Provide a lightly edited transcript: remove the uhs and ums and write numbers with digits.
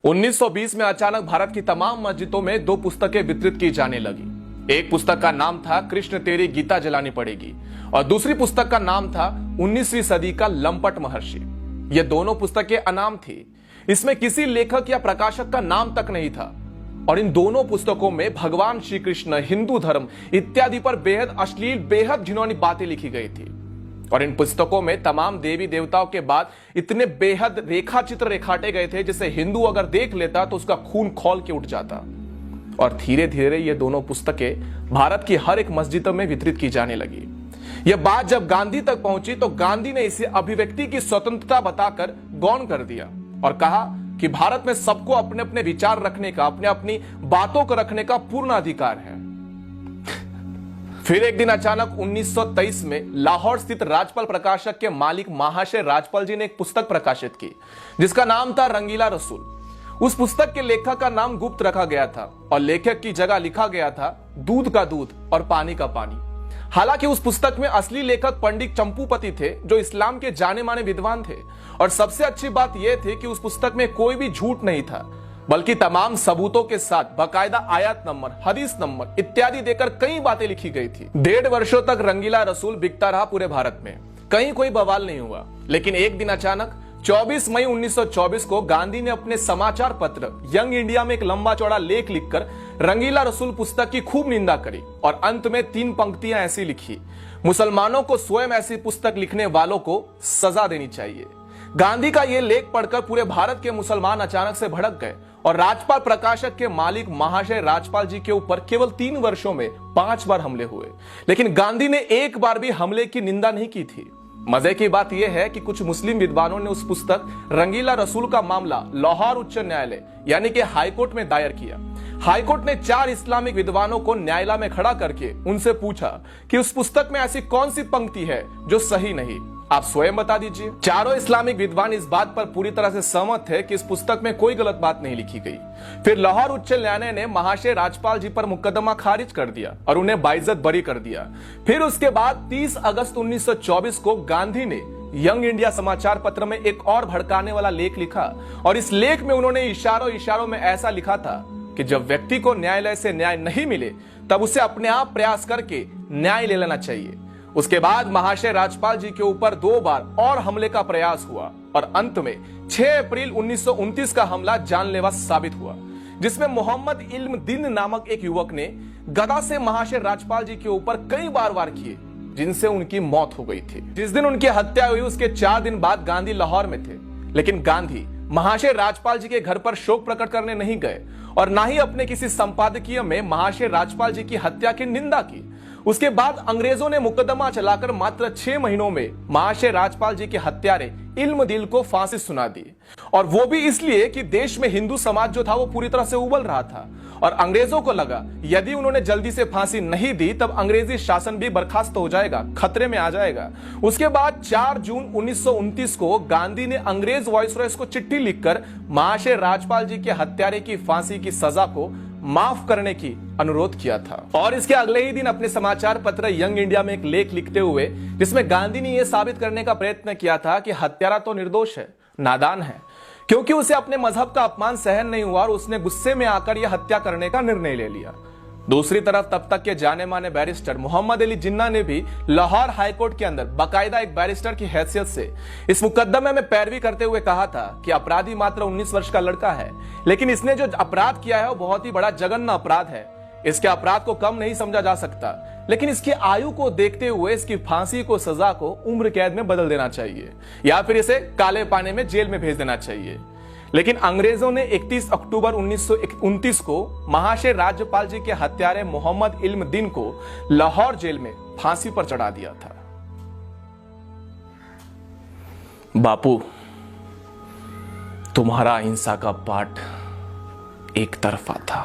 1920 में अचानक भारत की तमाम मस्जिदों में दो पुस्तकें वितरित की जाने लगी। एक पुस्तक का नाम था कृष्ण तेरी गीता जलानी पड़ेगी और दूसरी पुस्तक का नाम था 19वीं सदी का लंपट महर्षि। ये दोनों पुस्तकें अनाम थी, इसमें किसी लेखक या प्रकाशक का नाम तक नहीं था और इन दोनों पुस्तकों में भगवान श्री कृष्ण, हिंदू धर्म इत्यादि पर बेहद अश्लील, बेहद घिनौनी बातें लिखी गई थी। और इन पुस्तकों में तमाम देवी देवताओं के बाद इतने बेहद रेखा चित्र रेखाटे गए थे जिसे हिंदू अगर देख लेता तो उसका खून खौल के उठ जाता। और धीरे धीरे ये दोनों पुस्तकें भारत की हर एक मस्जिदों में वितरित की जाने लगी। यह बात जब गांधी तक पहुंची तो गांधी ने इसे अभिव्यक्ति की स्वतंत्रता बताकर गौण कर दिया और कहा कि भारत में सबको अपने अपने विचार रखने का, अपने अपनी बातों को रखने का पूर्ण अधिकार है। फिर एक दिन अचानक 1923 में लाहौर स्थित राजपाल प्रकाशक के मालिक महाशय राजपाल जी ने एक पुस्तक प्रकाशित की जिसका नाम था रंगीला रसूल। उस पुस्तक के लेखक का नाम गुप्त रखा गया था और लेखक की जगह लिखा गया था दूध का दूध और पानी का पानी। हालांकि उस पुस्तक में असली लेखक पंडित चंपूपति थे जो इस्लाम के जाने माने विद्वान थे और सबसे अच्छी बात यह थी कि उस पुस्तक में कोई भी झूठ नहीं था बल्कि तमाम सबूतों के साथ बाकायदा आयत नंबर, हदीस नंबर इत्यादि देकर कई बातें लिखी गई थी। 1.5 वर्षों तक रंगीला रसूल बिकता रहा पूरे भारत में, कहीं कोई बवाल नहीं हुआ। लेकिन एक दिन अचानक 24 मई 1924 को गांधी ने अपने समाचार पत्र यंग इंडिया में एक लंबा चौड़ा लेख लिखकर रंगीला रसूल पुस्तक की खूब निंदा करी और अंत में 3 पंक्तियां ऐसी लिखी: मुसलमानों को स्वयं ऐसी पुस्तक लिखने वालों को सजा देनी चाहिए। गांधी का यह लेख पढ़कर पूरे भारत के मुसलमान अचानक से भड़क गए और राजपाल प्रकाशक के मालिक महाशय राजपाल जी के ऊपर केवल 3 वर्षों में 5 बार हमले हुए। लेकिन गांधी ने एक बार भी हमले की निंदा नहीं की थी। मजे की बात यह है कि कुछ मुस्लिम विद्वानों ने उस पुस्तक रंगीला रसूल का मामला लाहौर उच्च न्यायालय यानी कि हाईकोर्ट में दायर किया। हाईकोर्ट ने 4 इस्लामिक विद्वानों को न्यायालय में खड़ा करके उनसे पूछा कि उस पुस्तक में ऐसी कौन सी पंक्ति है जो सही नहीं, आप स्वयं बता दीजिए। चारों इस्लामिक विद्वान इस बात पर पूरी तरह से सहमत थे कि इस पुस्तक में कोई गलत बात नहीं लिखी गई। फिर लाहौर उच्च न्यायालय ने महाशय राजपाल जी पर मुकदमा खारिज कर दिया और उन्हें बाइज्जत बरी कर दिया। फिर उसके बाद 30 अगस्त 1924 को गांधी ने यंग इंडिया समाचार पत्र में एक और भड़काने वाला लेख लिखा और इस लेख में उन्होंने इशारों में ऐसा लिखा था कि जब व्यक्ति को न्यायालय से न्याय नहीं मिले तब उसे अपने आप प्रयास करके न्याय ले लेना चाहिए। उसके बाद महाशय राजपाल जी के ऊपर 2 बार और हमले का प्रयास हुआ और अंत में 6 अप्रैल 1929 का हमला जानलेवा साबित हुआ जिसमें मोहम्मद इल्म दीन नामक एक युवक ने गदा से महाशय राजपाल जी के ऊपर कई बार वार किए जिनसे उनकी मौत हो गई थी। जिस दिन उनकी हत्या हुई उसके 4 दिन बाद गांधी लाहौर में थे, लेकिन गांधी महाशय राजपाल जी के घर पर शोक प्रकट करने नहीं गए और ना ही अपने किसी संपादकीय में महाशय राजपाल जी की हत्या की निंदा की। उसके बाद अंग्रेजों ने मुकदमा चलाकर मात्र 6 महीनों में महाशय राजपाल जी के हत्यारे इल्म दिल को फांसी सुना दी और वो भी इसलिए कि देश में हिंदू समाज जो था वो पूरी तरह से उबल रहा था और अंग्रेजों को लगा यदि उन्होंने जल्दी से फांसी नहीं दी तब अंग्रेजी शासन भी बर्खास्त हो जाएगा, खतरे में आ जाएगा। उसके बाद 4 जून 1929 को गांधी ने अंग्रेज वाइसरॉय को चिट्ठी लिखकर महाशय राजपाल जी के हत्यारे की फांसी की सजा को माफ करने की अनुरोध किया था। और इसके अगले ही दिन अपने समाचार पत्र यंग इंडिया में एक लेख लिखते हुए जिसमें गांधी ने यह साबित करने का प्रयत्न किया था कि हत्यारा तो निर्दोष है, नादान है, क्योंकि उसे अपने मजहब का अपमान सहन नहीं हुआ और उसने गुस्से में आकर यह हत्या करने का निर्णय ले लिया। दूसरी तरफ तब तक के जाने माने बैरिस्टर मोहम्मद अली जिन्ना ने भी लाहौर हाईकोर्ट के अंदर बाकायदा एक बैरिस्टर की हैसियत से इस मुकदमे में पैरवी करते हुए कहा था कि अपराधी मात्र 19 वर्ष का लड़का है, लेकिन इसने जो अपराध किया है वो बहुत ही बड़ा जघन्य अपराध है। इसके अपराध को कम नहीं समझा जा सकता, लेकिन इसकी आयु को देखते हुए इसकी फांसी को सजा को उम्र कैद में बदल देना चाहिए या फिर इसे काले पानी में जेल में भेज देना चाहिए। लेकिन अंग्रेजों ने 31 अक्टूबर 1929 को महाशय राज्यपाल जी के हत्यारे मोहम्मद इल्म दीन को लाहौर जेल में फांसी पर चढ़ा दिया था। बापू, तुम्हारा अहिंसा का पाठ एक तरफा था।